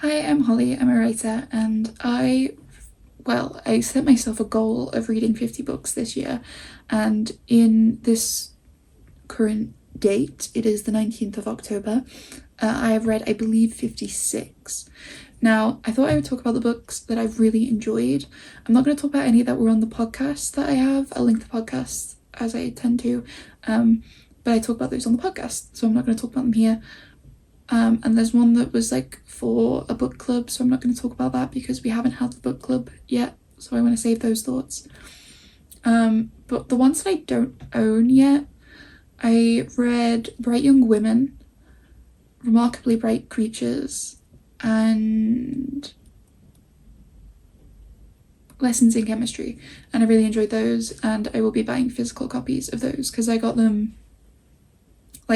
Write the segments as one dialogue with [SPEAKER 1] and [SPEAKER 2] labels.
[SPEAKER 1] Hi, I'm Holly. I'm a writer, and I set myself a goal of reading 50 books this year, and in this current date, it is the 19th of October. I have read, I believe, 56. Now, I thought I would talk about the books that I've really enjoyed. I'm not going to talk about any that were on the podcast that I have. I'll link the podcast as I tend to, but I talk about those on the podcast, so I'm not going to talk about them here. And there's one that was like for a book club, so I'm not going to talk about that because we haven't had the book club yet, so I want to save those thoughts. But the ones that I don't own yet, I read Bright Young Women, Remarkably Bright Creatures, and Lessons in Chemistry, and I really enjoyed those, and I will be buying physical copies of those because I got them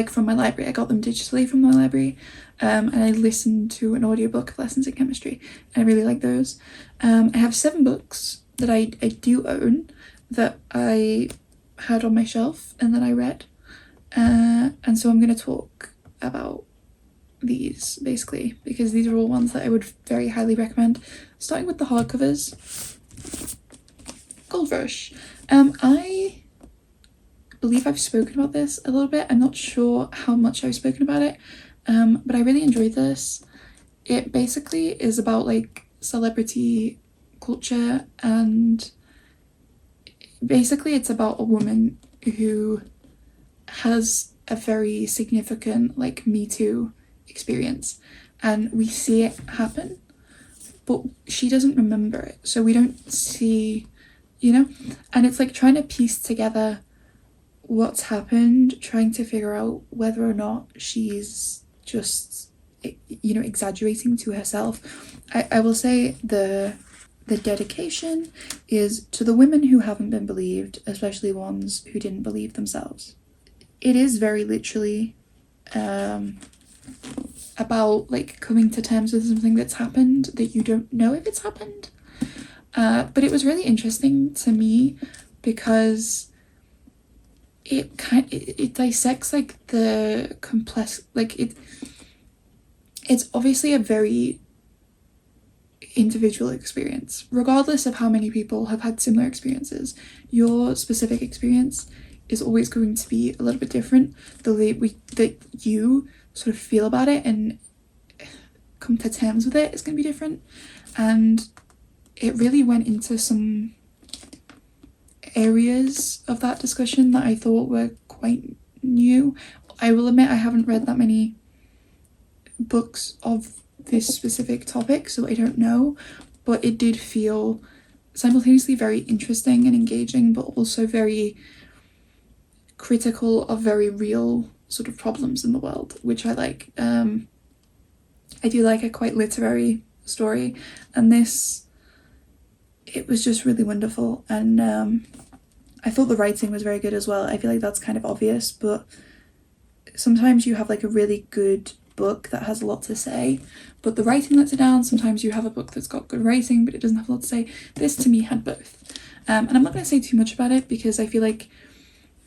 [SPEAKER 1] from my library. I got them digitally from my library, and I listened to an audiobook of Lessons in Chemistry, and I really like those. I have 7 books that I do own that I had on my shelf and that I read, and so I'm going to talk about these basically because these are all ones that I would very highly recommend. Starting with the hardcovers, Gold Rush. I believe I've spoken about this a little bit. I'm not sure how much I've spoken about it, but I really enjoyed this. It basically is about like celebrity culture, and basically it's about a woman who has a very significant like Me Too experience, and we see it happen, but she doesn't remember it, so we don't see, and it's like trying to piece together what's happened, trying to figure out whether or not she's just exaggerating to herself. I will say the dedication is to the women who haven't been believed, especially ones who didn't believe themselves. It is very literally about like coming to terms with something that's happened that you don't know if it's happened, but it was really interesting to me because it dissects like the complex, like it's obviously a very individual experience. Regardless of how many people have had similar experiences, your specific experience is always going to be a little bit different. The way that you sort of feel about it and come to terms with it is going to be different, and it really went into some areas of that discussion that I thought were quite new. I will admit I haven't read that many books of this specific topic, so I don't know, but it did feel simultaneously very interesting and engaging, but also very critical of very real sort of problems in the world, which I like. I do like a quite literary story, and it was just really wonderful, and I thought the writing was very good as well. I feel like that's kind of obvious, but sometimes you have like a really good book that has a lot to say, but the writing lets it down. Sometimes you have a book that's got good writing, but it doesn't have a lot to say. This to me had both. And I'm not going to say too much about it because I feel like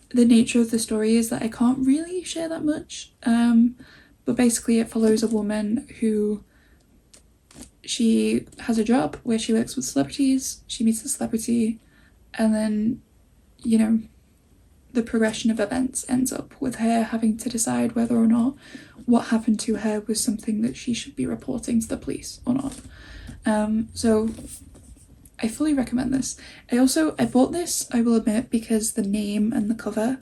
[SPEAKER 1] the nature of the story is that I can't really share that much. But basically it follows a woman who, she has a job where she works with celebrities, she meets a celebrity, and then the progression of events ends up with her having to decide whether or not what happened to her was something that she should be reporting to the police or not. So I fully recommend this. I bought this, I will admit, because the name and the cover.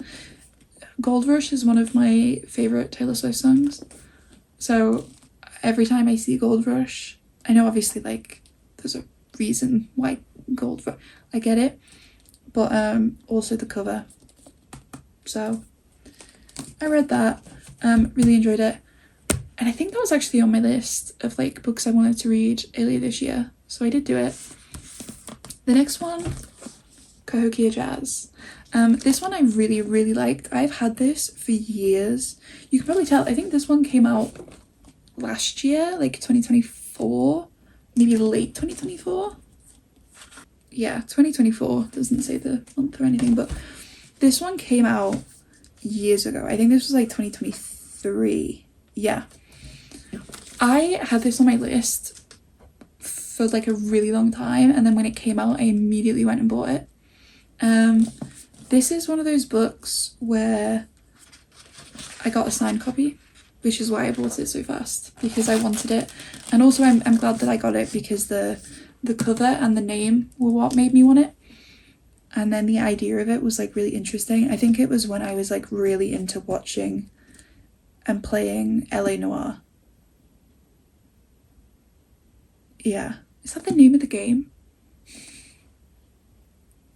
[SPEAKER 1] Gold Rush is one of my favourite Taylor Swift songs, so every time I see Gold Rush, I know obviously like there's a reason why Gold Rush, I get it, but also the cover. So I read that, really enjoyed it, and I think that was actually on my list of like books I wanted to read earlier this year, so I did do it. The next one, Cahokia Jazz. This one I really, really liked. I've had this for years. You can probably tell, I think this one came out last year, like 2024, maybe late 2024. Yeah, 2024, doesn't say the month or anything, but this one came out years ago. I think this was like 2023. Yeah. I had this on my list for like a really long time, and then when it came out I immediately went and bought it. This is one of those books where I got a signed copy, which is why I bought it so fast, because I wanted it. And also I'm glad that I got it because the cover and the name were what made me want it. And then the idea of it was like really interesting. I think it was when I was like really into watching and playing LA Noire. Yeah. Is that the name of the game?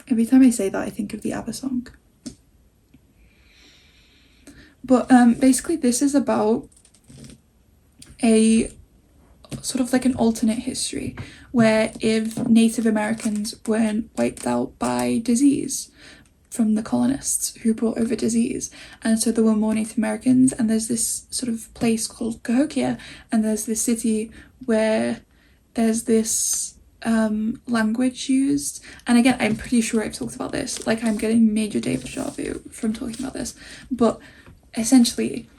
[SPEAKER 1] Every time I say that, I think of the ABBA song. But basically, this is about a sort of like an alternate history where if Native Americans weren't wiped out by disease from the colonists who brought over disease, and so there were more Native Americans, and there's this sort of place called Cahokia, and there's this city where there's this language used. And again, I'm pretty sure I've talked about this, like I'm getting major David deja vu from talking about this, but essentially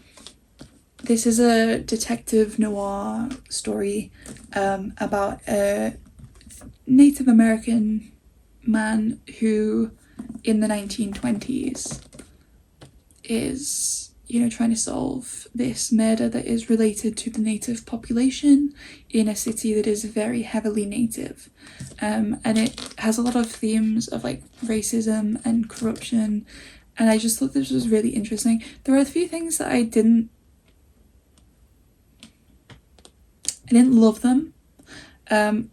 [SPEAKER 1] this is a detective noir story about a Native American man who in the 1920s is, trying to solve this murder that is related to the native population in a city that is very heavily native. And it has a lot of themes of like racism and corruption. And I just thought this was really interesting. There are a few things that I didn't love them. And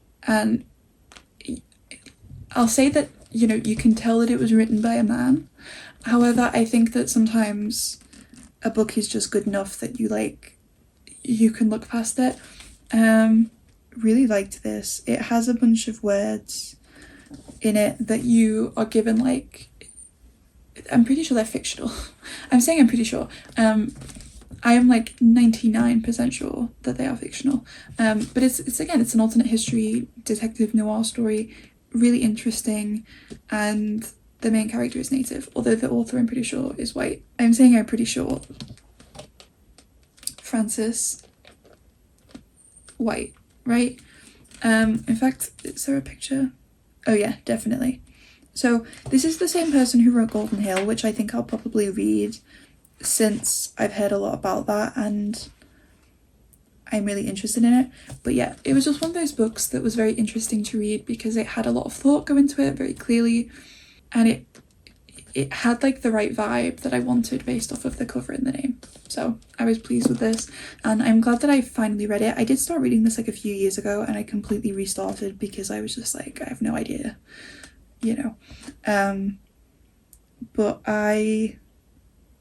[SPEAKER 1] I'll say that, you can tell that it was written by a man. However, I think that sometimes a book is just good enough that you can look past it. Really liked this. It has a bunch of words in it that you are given I'm pretty sure they're fictional. I'm saying I'm pretty sure. I am 99% sure that they are fictional. But it's an alternate history detective noir story, really interesting, and the main character is native, although the author I'm pretty sure is white. I'm saying I'm pretty sure. Francis White, right? In fact, is there a picture? Oh yeah, definitely. So this is the same person who wrote Golden Hill, which I think I'll probably read since I've heard a lot about that and I'm really interested in it. But yeah, it was just one of those books that was very interesting to read because it had a lot of thought go into it very clearly, and it had the right vibe that I wanted based off of the cover and the name. So I was pleased with this, and I'm glad that I finally read it. I did start reading this a few years ago, and I completely restarted because I was just I have no idea, but I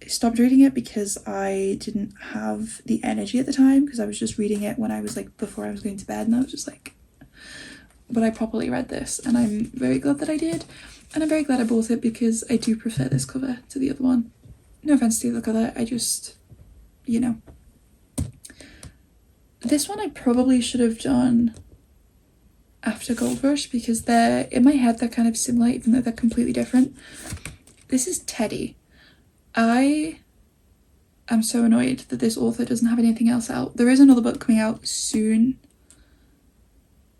[SPEAKER 1] stopped reading it because I didn't have the energy at the time, because I was just reading it when I was before I was going to bed, and I was just but I properly read this, and I'm very glad that I did, and I'm very glad I bought it because I do prefer this cover to the other one. No offense to the other cover, I just, This one I probably should have done after Gold Rush because in my head they're kind of similar even though they're completely different. This is Teddy. I am so annoyed that this author doesn't have anything else out. There is another book coming out soon,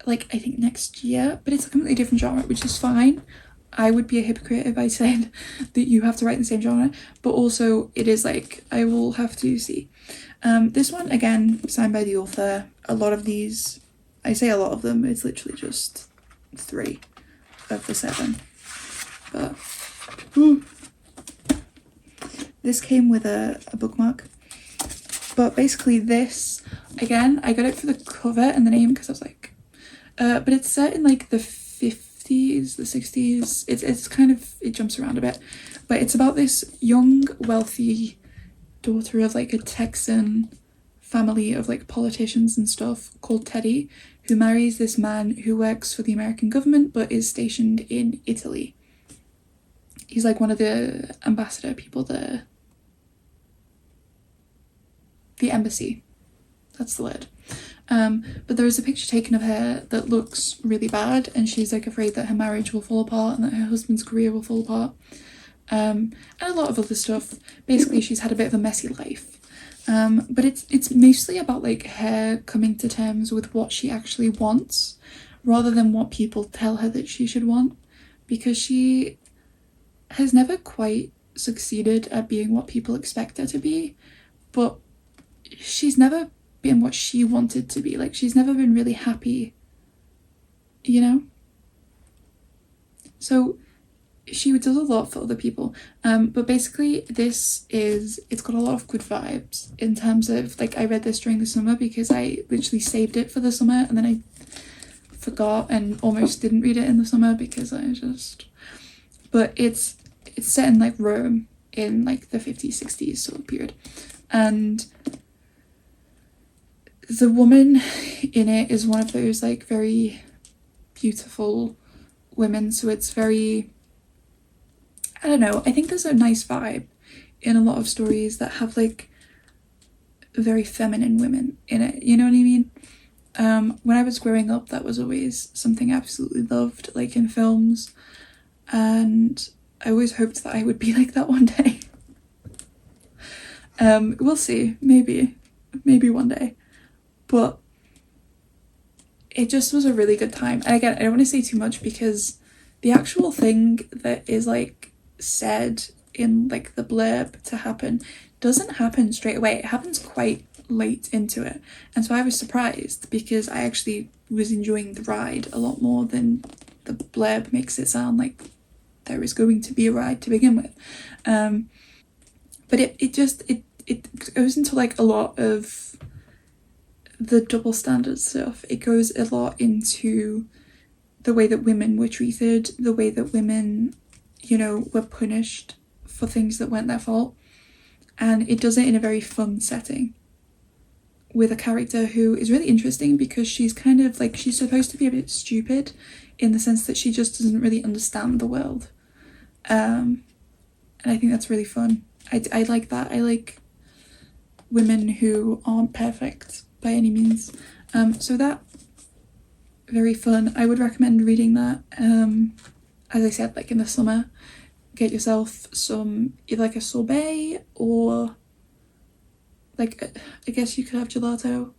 [SPEAKER 1] I think next year, but it's a completely different genre, which is fine. I would be a hypocrite if I said that you have to write in the same genre, but also it is I will have to see. This one, again, signed by the author. A lot of these, I say a lot of them, it's literally just 3 of the 7. But this came with a bookmark. But basically this, again, I got it for the cover and the name because I was but it's set in the 50s, the 60s. It's kind of, it jumps around a bit, but it's about this young, wealthy daughter of a Texan family of politicians and stuff called Teddy, who marries this man who works for the American government but is stationed in Italy. He's one of the ambassador people there. The embassy. That's the word. But there is a picture taken of her that looks really bad, and she's afraid that her marriage will fall apart and that her husband's career will fall apart. And a lot of other stuff. Basically, she's had a bit of a messy life. But it's mostly about like her coming to terms with what she actually wants rather than what people tell her that she should want, because she has never quite succeeded at being what people expect her to be, but she's never been what she wanted to be. Like, she's never been really happy, you know? So she does a lot for other people. But basically it's got a lot of good vibes in terms of, like, I read this during the summer because I literally saved it for the summer and then I forgot and almost didn't read it in the summer because but it's set in like Rome in like the 50s, 60s sort of period. And the woman in it is one of those like very beautiful women, so it's very, I don't know, I think there's a nice vibe in a lot of stories that have like very feminine women in it, you know what I mean? When I was growing up, that was always something I absolutely loved, like in films, and I always hoped that I would be like that one day. We'll see, maybe one day, but it just was a really good time. And again, I don't want to say too much because the actual thing that is like said in like the blurb to happen doesn't happen straight away. It happens quite late into it, and so I was surprised because I actually was enjoying the ride a lot more than the blurb makes it sound like there is going to be a ride to begin with. But it goes into like a lot of the double standard stuff. It goes a lot into the way that women were treated, the way that women, you know, were punished for things that weren't their fault, and it does it in a very fun setting with a character who is really interesting because she's kind of like, she's supposed to be a bit stupid in the sense that she just doesn't really understand the world, and I think that's really fun. I like that. I like women who aren't perfect by any means. So that, very fun. I would recommend reading that. As I said, like in the summer, get yourself some, either like a sorbet or like, I guess you could have gelato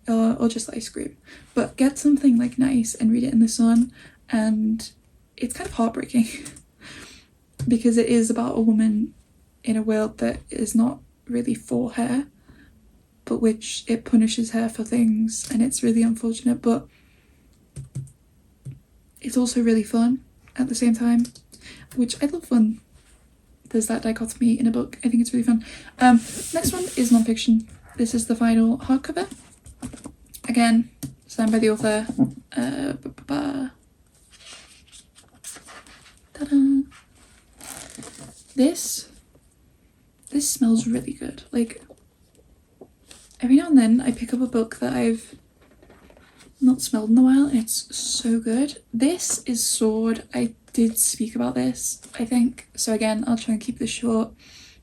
[SPEAKER 1] or just ice cream, but get something like nice and read it in the sun. And it's kind of heartbreaking because it is about a woman in a world that is not really for her, but which it punishes her for things, and it's really unfortunate, but it's also really fun at the same time, which I love when there's that dichotomy in a book. I think it's really fun. Next one is non-fiction. This is the final hardcover. Again, signed by the author. Ta-da! This smells really good. Like, every now and then I pick up a book that I've not smelled in a while and it's so good. This is Sword. I did speak about this, I think, so again, I'll try and keep this short.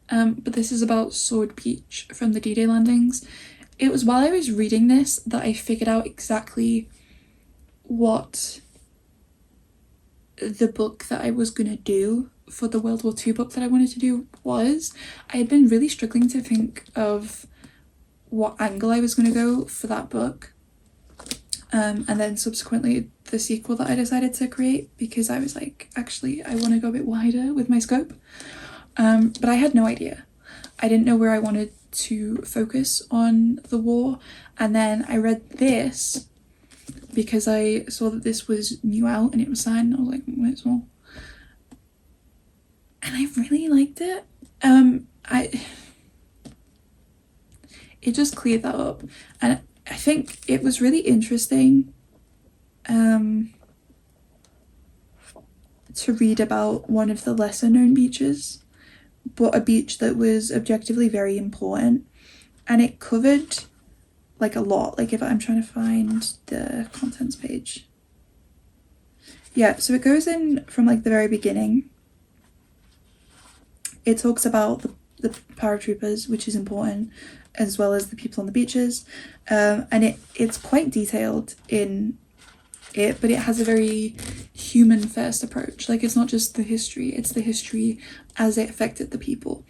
[SPEAKER 1] But this is about Sword Beach from the D-Day landings. It was while I was reading this that I figured out exactly what the book that I was gonna do for the World War II book that I wanted to do was. I had been really struggling to think of what angle I was going to go for that book, and then subsequently the sequel that I decided to create, because I was like, actually I want to go a bit wider with my scope, but I had no idea. I didn't know where I wanted to focus on the war, and then I read this because I saw that this was new out and it was signed, and I was like, might as well. And I really liked it. It just cleared that up, and I think it was really interesting to read about one of the lesser known beaches, but a beach that was objectively very important, and it covered like a lot. Like, if I'm trying to find the contents page, yeah, so it goes in from like the very beginning. It talks about the paratroopers, which is important, as well as the people on the beaches, and it's quite detailed in it, but it has a very human first approach. Like, it's not just the history, it's the history as it affected the people.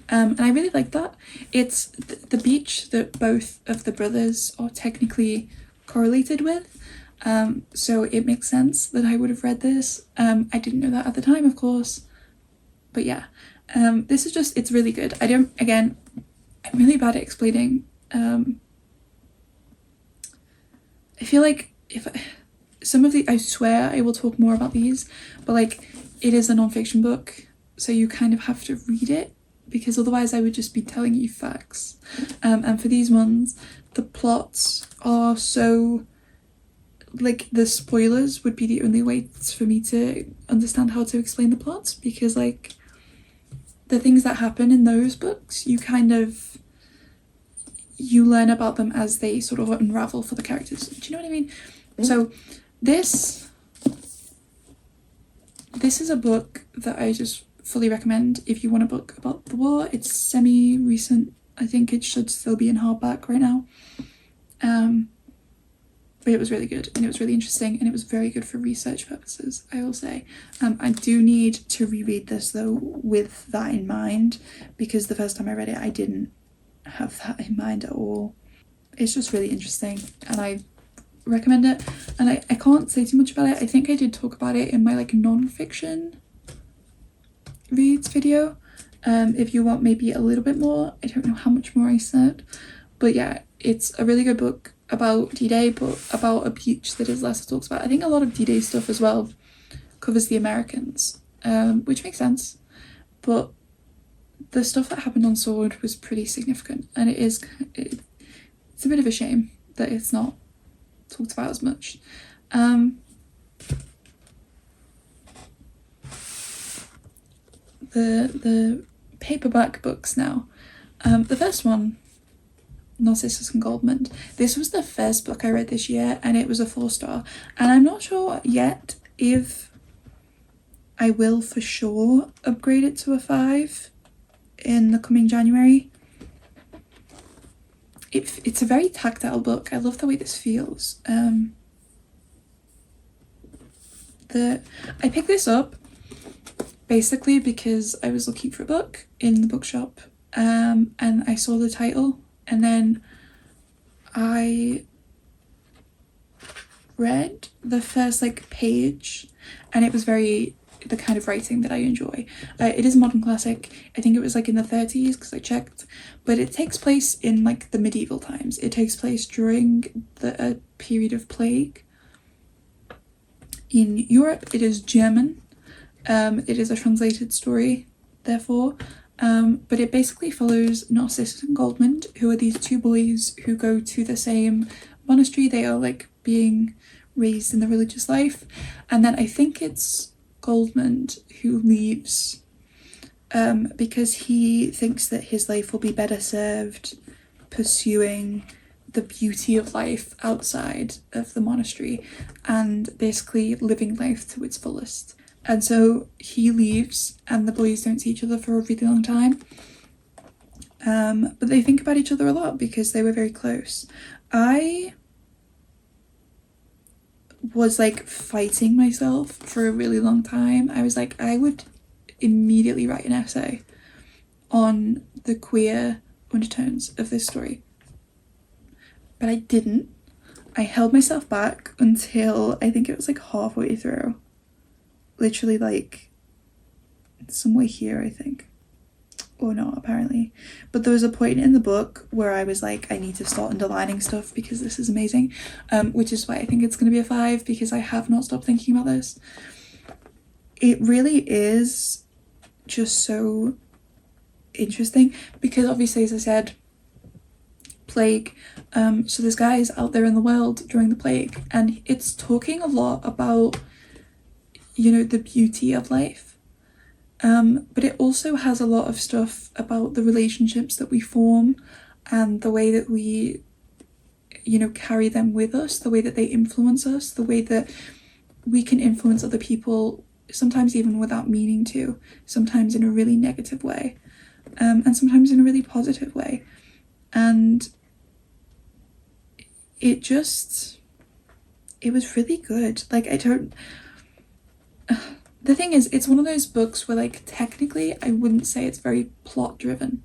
[SPEAKER 1] And I really like that. It's the beach that both of the brothers are technically correlated with. So it makes sense that I would have read this. I didn't know that at the time, of course. But yeah, this is just, it's really good. I'm really bad at explaining. I feel like some of the, I swear I will talk more about these, but like it is a non-fiction book, so you kind of have to read it, because otherwise I would just be telling you facts. And for these ones, the plots are so, like, the spoilers would be the only way for me to understand how to explain the plots, because like the things that happen in those books, you learn about them as they sort of unravel for the characters. Do you know what I mean? So this is a book that I just fully recommend if you want a book about the war. It's semi-recent. I think it should still be in hardback right now. But it was really good, and it was really interesting, and it was very good for research purposes, I will say. I do need to reread this though with that in mind, because the first time I read it I didn't have that in mind at all. It's just really interesting, and I recommend it. And I can't say too much about it. I think I did talk about it in my like non-fiction reads video. If you want maybe a little bit more, I don't know how much more I said, but yeah, it's a really good book about D-Day, but about a beach that is less talked about. I think a lot of D-Day stuff as well covers the Americans, which makes sense, but the stuff that happened on Sword was pretty significant, and it's a bit of a shame that it's not talked about as much. The paperback books now. The first one, Narcissus and Goldmund. This was the first book I read this year, and it was a 4-star. And I'm not sure yet if I will for sure upgrade it to a 5 in the coming January. It's a very tactile book. I love the way this feels. I picked this up basically because I was looking for a book in the bookshop, and I saw the title, and then I read the first like page, and it was very the kind of writing that I enjoy. It is a modern classic. I think it was like in the 30s because I checked, but it takes place in like the medieval times. It takes place during the period of plague in Europe. It is German. It is a translated story, therefore, but it basically follows Narcissus and Goldmund, who are these two boys who go to the same monastery. They are like being raised in the religious life, and then I think it's Goldmund who leaves because he thinks that his life will be better served pursuing the beauty of life outside of the monastery and basically living life to its fullest. And so he leaves, and the boys don't see each other for a really long time. But they think about each other a lot because they were very close. I was like fighting myself for a really long time. I was like, I would immediately write an essay on the queer undertones of this story. But I didn't. I held myself back until I think it was like halfway through. Literally like somewhere here, I think. Or not, apparently. But there was a point in the book where I was like, I need to start underlining stuff because this is amazing. Which is why I think it's going to be a 5, because I have not stopped thinking about this. It really is just so interesting because obviously, as I said, plague. So this guy is out there in the world during the plague, and it's talking a lot about, you know, the beauty of life. But it also has a lot of stuff about the relationships that we form and the way that we, you know, carry them with us, the way that they influence us, the way that we can influence other people, sometimes even without meaning to, sometimes in a really negative way, and sometimes in a really positive way. And it was really good. Like, the thing is, it's one of those books where, like, technically I wouldn't say it's very plot driven,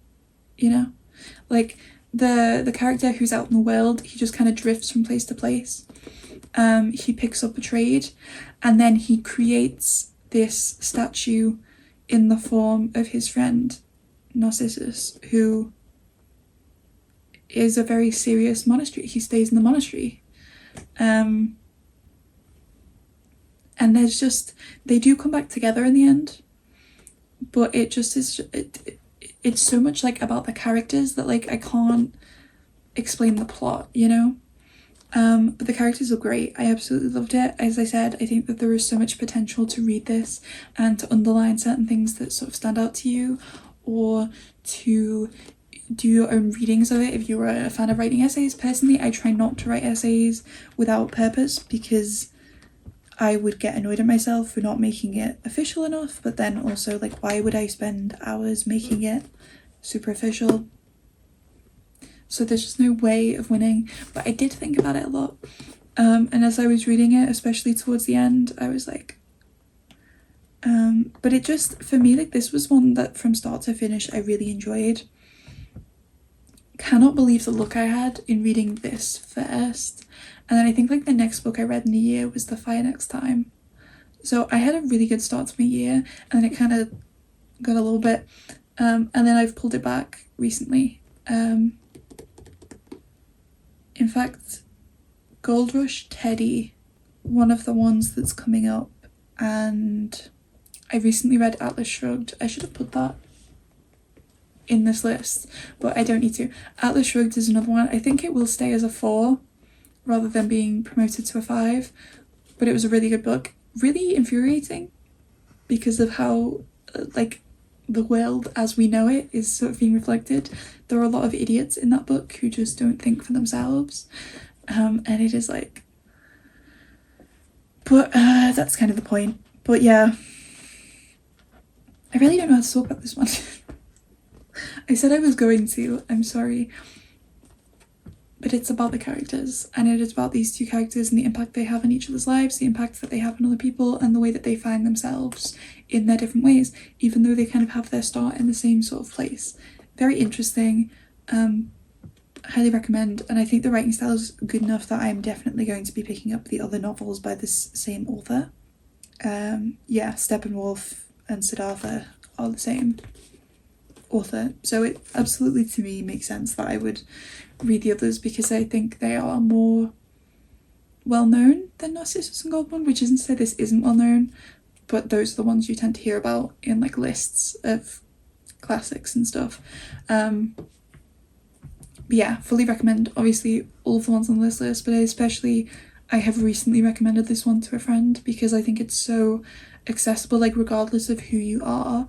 [SPEAKER 1] you know? Like, the character who's out in the world, he just kind of drifts from place to place. He picks up a trade, and then he creates this statue in the form of his friend Narcissus, who is a very serious monastery. He stays in the monastery. And there's just, they do come back together in the end, but it just is, it's so much like about the characters that, like, I can't explain the plot, you know? But the characters are great. I absolutely loved it. As I said, I think that there is so much potential to read this and to underline certain things that sort of stand out to you, or to do your own readings of it if you're a fan of writing essays. Personally, I try not to write essays without purpose, because I would get annoyed at myself for not making it official enough, but then also, like, why would I spend hours making it super official? So there's just no way of winning. But I did think about it a lot. And as I was reading it, especially towards the end, I was like, but it just, for me, like, this was one that from start to finish I really enjoyed. Cannot believe the look I had in reading this first. And then I think, like, the next book I read in the year was The Fire Next Time. So I had a really good start to my year, and then it kind of got a little bit, and then I've pulled it back recently. In fact, Gold Rush Teddy, one of the ones that's coming up, and I recently read Atlas Shrugged. I should have put that in this list, but I don't need to. Atlas Shrugged is another one. I think it will stay as a 4 rather than being promoted to a 5, but it was a really good book. Really infuriating because of how, like, the world as we know it is sort of being reflected. There are a lot of idiots in that book who just don't think for themselves, and it is like, but that's kind of the point. But yeah, I really don't know how to talk about this one. I said I was going to, I'm sorry, but it's about the characters, and it is about these two characters and the impact they have on each other's lives, the impact that they have on other people, and the way that they find themselves in their different ways, even though they kind of have their start in the same sort of place. Very interesting. Highly recommend, and I think the writing style is good enough that I'm definitely going to be picking up the other novels by this same author. Yeah, Steppenwolf and Siddhartha are the same author, so it absolutely, to me, makes sense that I would read the others, because I think they are more well known than Narcissus and Goldmund, which isn't to say this isn't well known, but those are the ones you tend to hear about in, like, lists of classics and stuff. Yeah, fully recommend, obviously, all of the ones on this list, but especially I have recently recommended this one to a friend because I think it's so accessible. Like, regardless of who you are,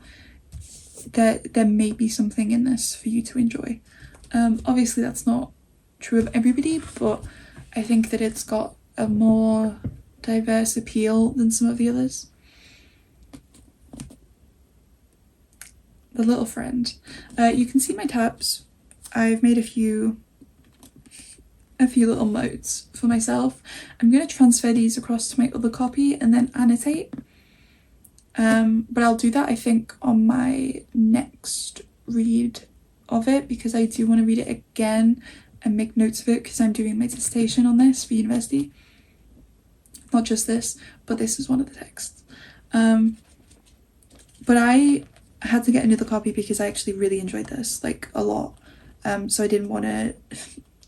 [SPEAKER 1] there may be something in this for you to enjoy. Obviously that's not true of everybody, but I think that it's got a more diverse appeal than some of the others. The Little Friend. You can see my tabs. I've made a few little notes for myself. I'm going to transfer these across to my other copy and then annotate. But I'll do that, I think, on my next read of it, because I do want to read it again and make notes of it, because I'm doing my dissertation on this for university. Not just this, but this is one of the texts. But I had to get another copy because I actually really enjoyed this, like, a lot. So I didn't want to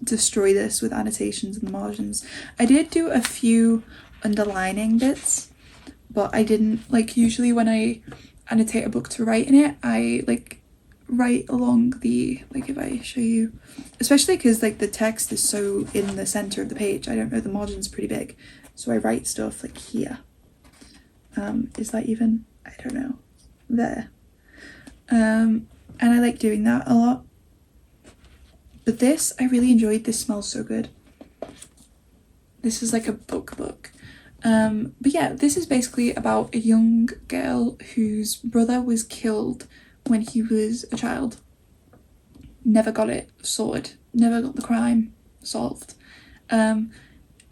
[SPEAKER 1] destroy this with annotations in the margins. I did do a few underlining bits, but I didn't, like, usually when I annotate a book to write in it, I, like, write along the, like, if I show you, especially because, like, the text is so in the center of the page, I don't know, the margin's pretty big, so I write stuff, like, here. Is that even, I don't know, there. And I like doing that a lot. But this, I really enjoyed. This smells so good. This is like a book. But yeah, this is basically about a young girl whose brother was killed when he was a child. Never got it sorted. Never got the crime solved. And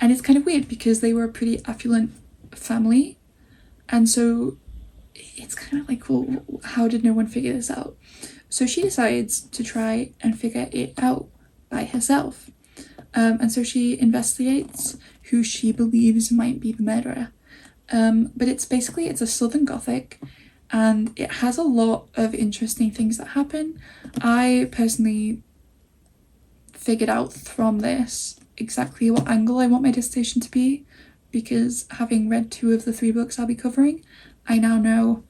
[SPEAKER 1] it's kind of weird because they were a pretty affluent family. And so it's kind of like, well, how did no one figure this out? So she decides to try and figure it out by herself. And so she investigates who she believes might be the murderer. But it's a Southern Gothic, and it has a lot of interesting things that happen. I personally figured out from this exactly what angle I want my dissertation to be, because having read 2 of the 3 books I'll be covering, I now know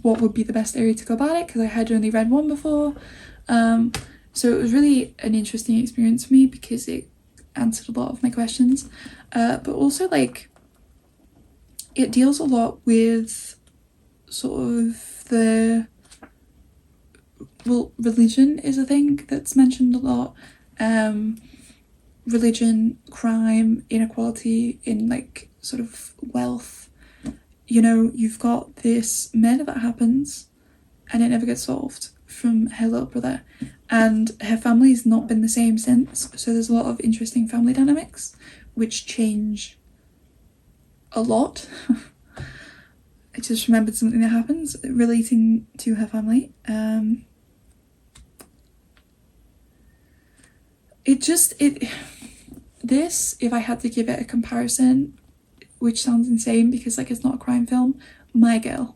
[SPEAKER 1] what would be the best area to go about it, because I had only read 1 before. So it was really an interesting experience for me because it answered a lot of my questions, but also like it deals a lot with sort of religion is a thing that's mentioned a lot. Religion, crime, inequality in like sort of wealth. You know, you've got this murder that happens and it never gets solved from her little brother, and her family's not been the same since, so there's a lot of interesting family dynamics which change a lot. I just remembered something that happens relating to her family. This, if I had to give it a comparison, which sounds insane because like it's not a crime film, My Girl.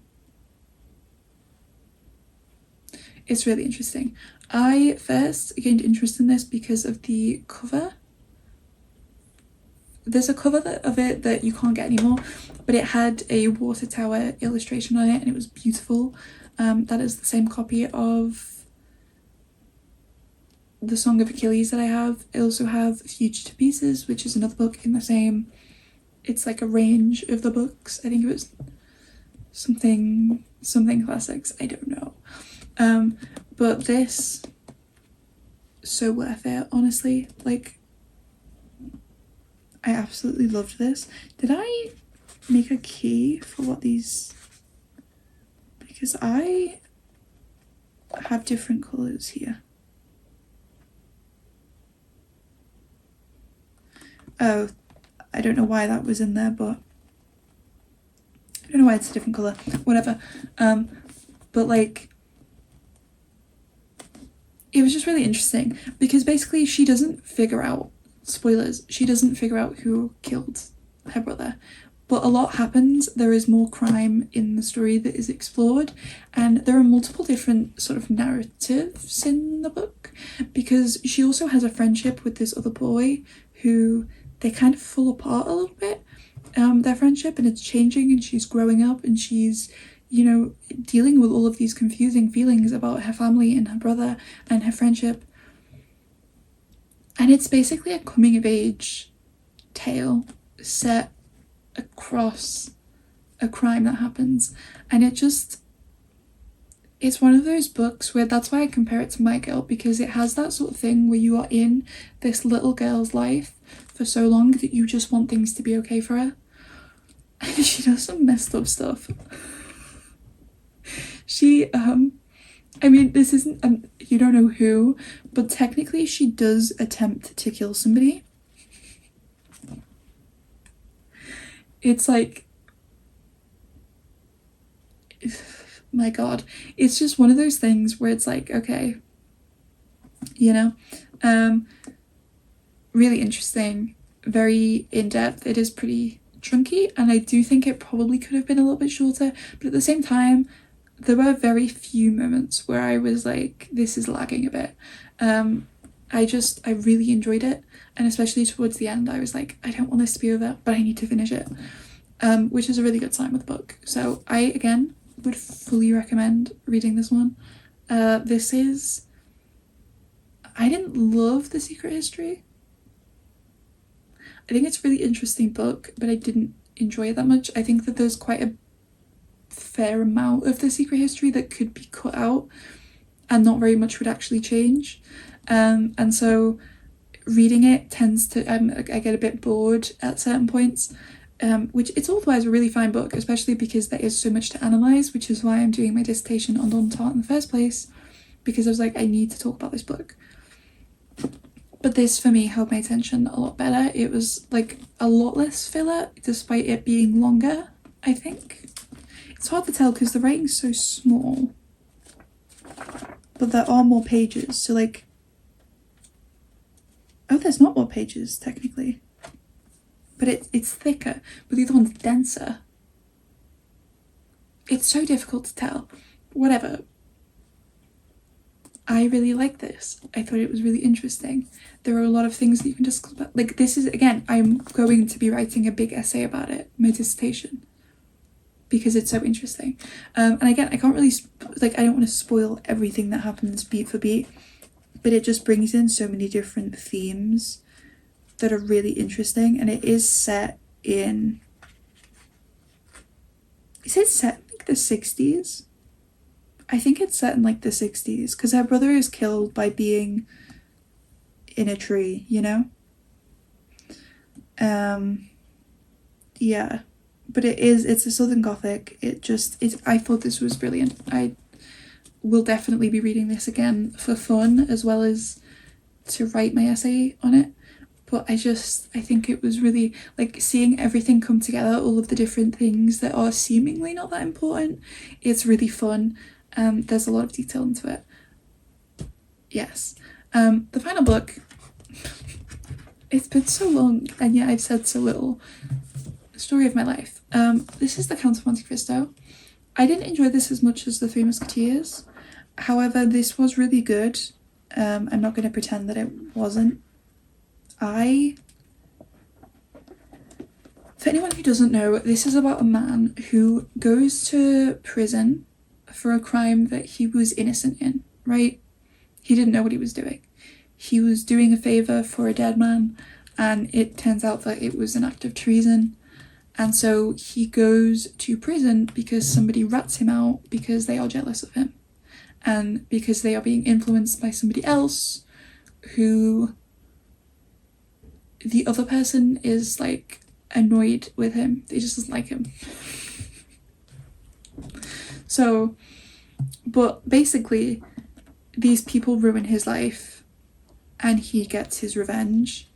[SPEAKER 1] It's really interesting. I first gained interest in this because of the cover. There's a cover of it that you can't get anymore, but it had a water tower illustration on it and it was beautiful. That is the same copy of The Song of Achilles that I have. I also have Fugitive Pieces, which is another book in the same, it's like a range of the books. I think it was something classics, I don't know. But this, so worth it, honestly. Like, I absolutely loved this. Did I make a key for what these, because I have different colours here. Oh, I don't know why that was in there, but I don't know why it's a different colour, whatever. But like, it was just really interesting because basically she doesn't figure out, spoilers, she doesn't figure out who killed her brother, but a lot happens. There is more crime in the story that is explored, and there are multiple different sort of narratives in the book because she also has a friendship with this other boy who they kind of fall apart a little bit, their friendship, and it's changing, and she's growing up and she's, you know, dealing with all of these confusing feelings about her family and her brother and her friendship. And it's basically a coming of age tale set across a crime that happens. And it's one of those books where, that's why I compare it to My Girl, because it has that sort of thing where you are in this little girl's life for so long that you just want things to be okay for her. And she does some messed up stuff. She, I mean, this isn't, you don't know who, but technically she does attempt to kill somebody. It's like, my God, it's just one of those things where it's like, okay, you know, really interesting, very in-depth. It is pretty chunky, and I do think it probably could have been a little bit shorter, but at the same time, there were very few moments where I was like, this is lagging a bit. I really enjoyed it, and especially towards the end I was like, I don't want this to be over, but I need to finish it, which is a really good sign with the book. So I, again, would fully recommend reading this one. I didn't love The Secret History. I think it's a really interesting book, but I didn't enjoy it that much. I think that there's quite a fair amount of The Secret History that could be cut out and not very much would actually change. And so reading it tends to, I get a bit bored at certain points, which it's otherwise a really fine book, especially because there is so much to analyse, which is why I'm doing my dissertation on Dawn Tartt in the first place, because I was like, I need to talk about this book. But this, for me, held my attention a lot better. It was like a lot less filler, despite it being longer, I think. It's hard to tell because the writing's so small, but there are more pages, so like, oh, there's not more pages technically, but it's thicker, but the other one's denser. It's so difficult to tell. Whatever. I really like this. I thought it was really interesting. There are a lot of things that you can discuss about. Like, this is, again, I'm going to be writing a big essay about it, my dissertation, because it's so interesting. And again, I can't really, like, I don't want to spoil everything that happens beat for beat, but it just brings in so many different themes that are really interesting. And it is set in, is it set in like the 60s? I think it's set in like the 60s because her brother is killed by being in a tree, you know? Yeah. But it's a Southern Gothic. I thought this was brilliant. I will definitely be reading this again for fun as well as to write my essay on it. But I think it was really, like, seeing everything come together, all of the different things that are seemingly not that important. It's really fun. There's a lot of detail into it. Yes. The final book. It's been so long, and yet I've said so little. Story of my life. This is The Count of Monte Cristo. I didn't enjoy this as much as The Three Musketeers. However, this was really good. I'm not going to pretend that it wasn't. For anyone who doesn't know, this is about a man who goes to prison for a crime that he was innocent in, right? He didn't know what he was doing. He was doing a favor for a dead man, and it turns out that it was an act of treason. And so he goes to prison because somebody rats him out because they are jealous of him. And because they are being influenced by somebody else who the other person is like annoyed with him. They just doesn't like him. So, but basically, these people ruin his life, and he gets his revenge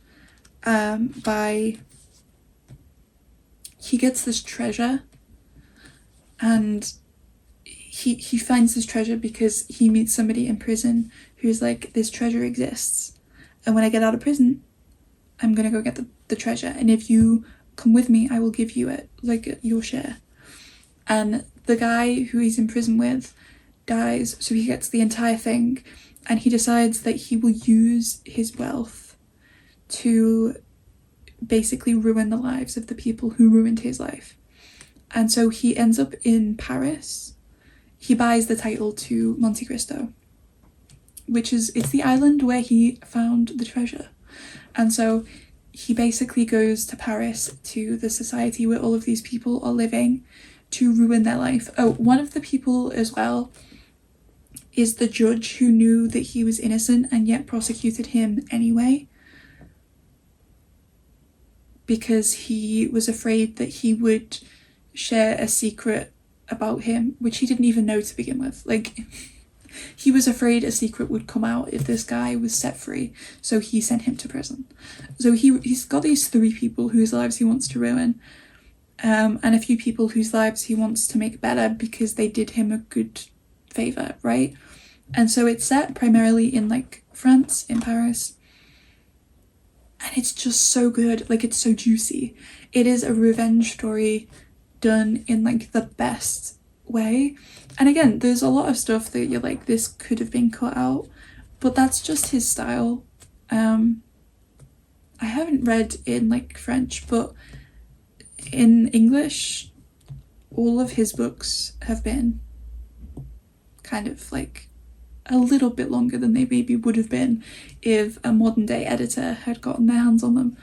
[SPEAKER 1] he gets this treasure, and he finds this treasure because he meets somebody in prison who's like, this treasure exists, and when I get out of prison, I'm gonna go get the treasure, and if you come with me, I will give you it, like your share. And the guy who he's in prison with dies, so he gets the entire thing, and he decides that he will use his wealth to basically ruin the lives of the people who ruined his life. And so he ends up in Paris. He buys the title to Monte Cristo, it's the island where he found the treasure. And so he basically goes to Paris, to the society where all of these people are living, to ruin their life. Oh, one of the people as well is the judge who knew that he was innocent and yet prosecuted him anyway, because he was afraid that he would share a secret about him, which he didn't even know to begin with. Like, he was afraid a secret would come out if this guy was set free, so he sent him to prison. So he's got these three people whose lives he wants to ruin, and a few people whose lives he wants to make better because they did him a good favor, right? And so it's set primarily in like France, in Paris, and it's just so good. Like, it's so juicy. It is a revenge story done in like the best way. And again, there's a lot of stuff that you're like, this could have been cut out, but that's just his style. I haven't read in like French, but in English, all of his books have been kind of like a little bit longer than they maybe would have been if a modern day editor had gotten their hands on them,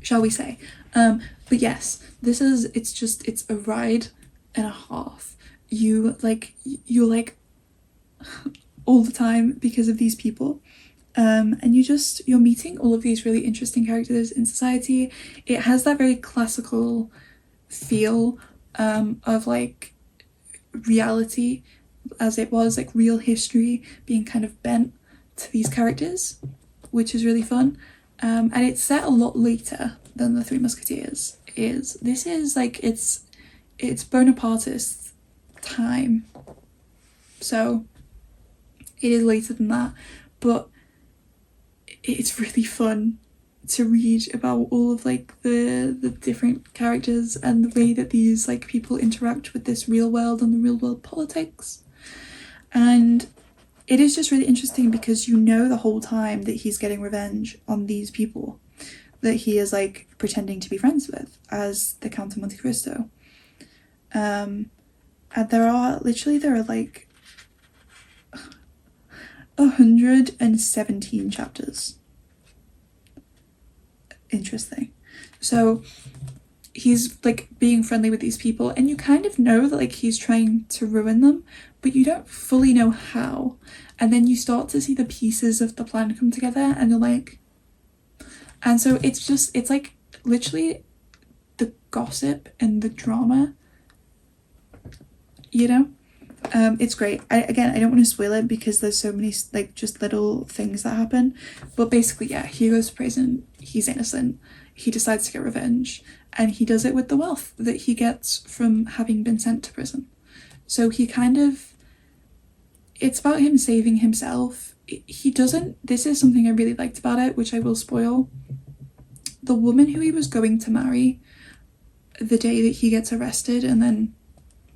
[SPEAKER 1] shall we say. But yes, it's a ride and a half. You're like all the time because of these people. And you're meeting all of these really interesting characters in society. It has that very classical feel of like reality, as it was like real history being kind of bent to these characters, which is really fun. And it's set a lot later than The Three Musketeers is. This is like, it's it's Bonapartist time, so it is later than that, but it's really fun to read about all of like the different characters and the way that these like people interact with this real world and the real world politics. And it is just really interesting because you know the whole time that he's getting revenge on these people that he is like pretending to be friends with as the Count of Monte Cristo. And there are like 117 chapters. Interesting. So he's like being friendly with these people, and you kind of know that like he's trying to ruin them, but you don't fully know how. And then you start to see the pieces of the plan come together, and you're like, and so it's like literally the gossip and the drama, you know. It's great. I don't want to spoil it because there's so many like just little things that happen, but basically, yeah, he goes to prison, he's innocent, he decides to get revenge, and he does it with the wealth that he gets from having been sent to prison. So he kind of, it's about him saving himself. He doesn't, this is something I really liked about it, which I will spoil. The woman who he was going to marry the day that he gets arrested and then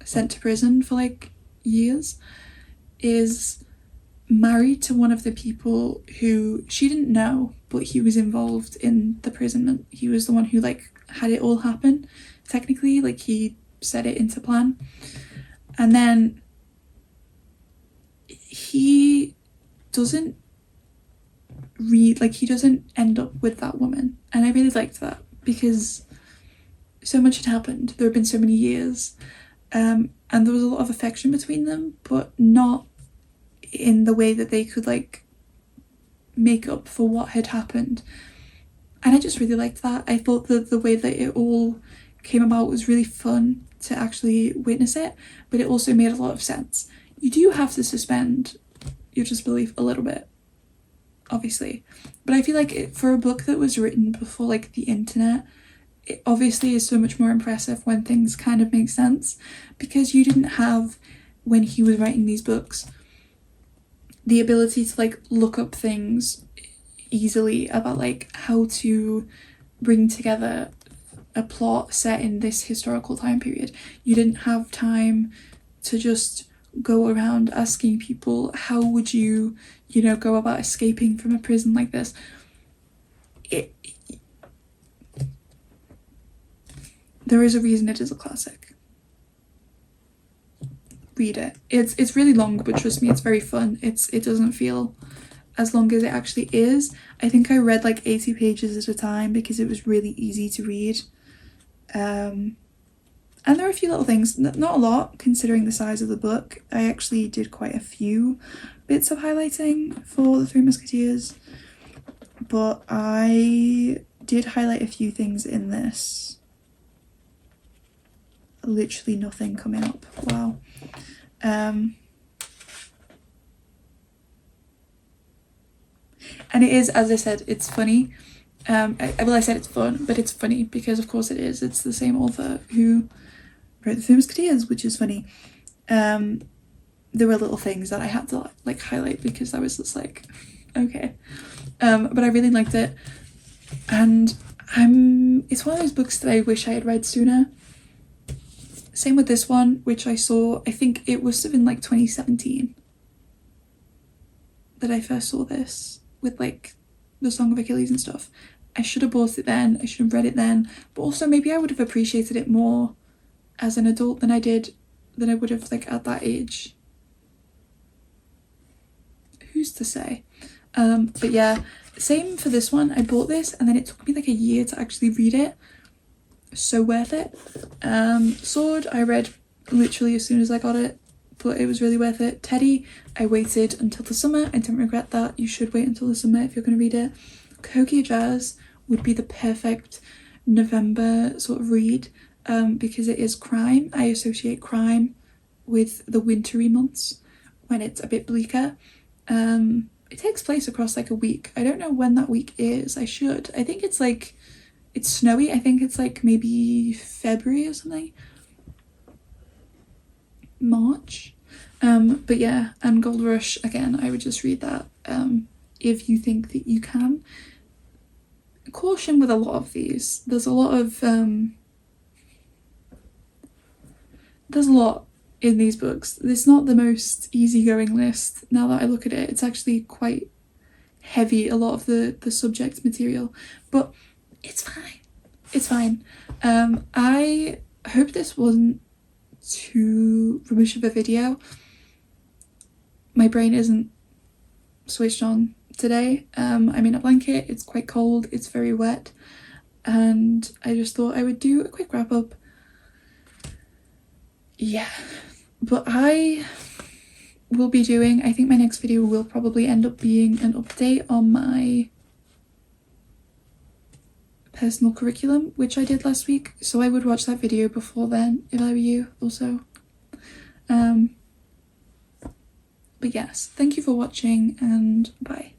[SPEAKER 1] sent to prison for like years is married to one of the people who she didn't know, but he was involved in the imprisonment. He was the one who like had it all happen, technically, like he set it into plan. And then he doesn't he doesn't end up with that woman, and I really liked that because so much had happened. There had been so many years, and there was a lot of affection between them, but not in the way that they could like make up for what had happened. And I just really liked that. I thought that the way that it all came about was really fun to actually witness it, but it also made a lot of sense. You do have to suspend your disbelief a little bit, obviously, but I feel like for a book that was written before like the internet, it obviously is so much more impressive when things kind of make sense, because you didn't have, when he was writing these books, the ability to like look up things easily about like how to bring together a plot set in this historical time period. You didn't have time to just go around asking people, how would you know, go about escaping from a prison like this. There is a reason it is a classic. Read it. It's really long, but trust me, it's very fun. It doesn't feel as long as it actually is. I think I read like 80 pages at a time because it was really easy to read. And there are a few little things, not a lot considering the size of the book. I actually did quite a few bits of highlighting for the Three Musketeers, but I did highlight a few things in this. Literally nothing coming up. Wow. And it is, as I said, it's funny. I said it's fun, but it's funny because of course it is. It's the same author who wrote The Three Musketeers, which is funny. There were little things that I had to like highlight because I was just like, okay. But I really liked it, and it's one of those books that I wish I had read sooner. Same with this one, which I saw, I think it must have been like 2017 that I first saw this, with like the Song of Achilles and stuff. I should have bought it then, I should have read it then, but also maybe I would have appreciated it more as an adult than I would have like at that age. Who's to say? But yeah, same for this one. I bought this and then it took me like a year to actually read it. So worth it. Sword I read literally as soon as I got it, but it was really worth it. Teddy I waited until the summer. I don't regret that. You should wait until the summer if you're going to read it. Cahokia Jazz would be the perfect November sort of read, because it is crime. I associate crime with the wintry months when it's a bit bleaker. It takes place across like a week. I don't know when that week is. I think it's snowy. I think it's like maybe February or something. March. But yeah, and Gold Rush, again, I would just read that if you think that you can. Caution with a lot of these. There's a lot in these books. It's not the most easygoing list. Now that I look at it, it's actually quite heavy, a lot of the subject material, but it's fine. It's fine. I hope this wasn't too rubbish of a video. My brain isn't switched on today. I'm in a blanket, it's quite cold, it's very wet, and I just thought I would do a quick wrap up. Yeah, but I will be doing, I think my next video will probably end up being an update on my personal curriculum, which I did last week, so I would watch that video before then if I were you also. But yes, thank you for watching, and bye.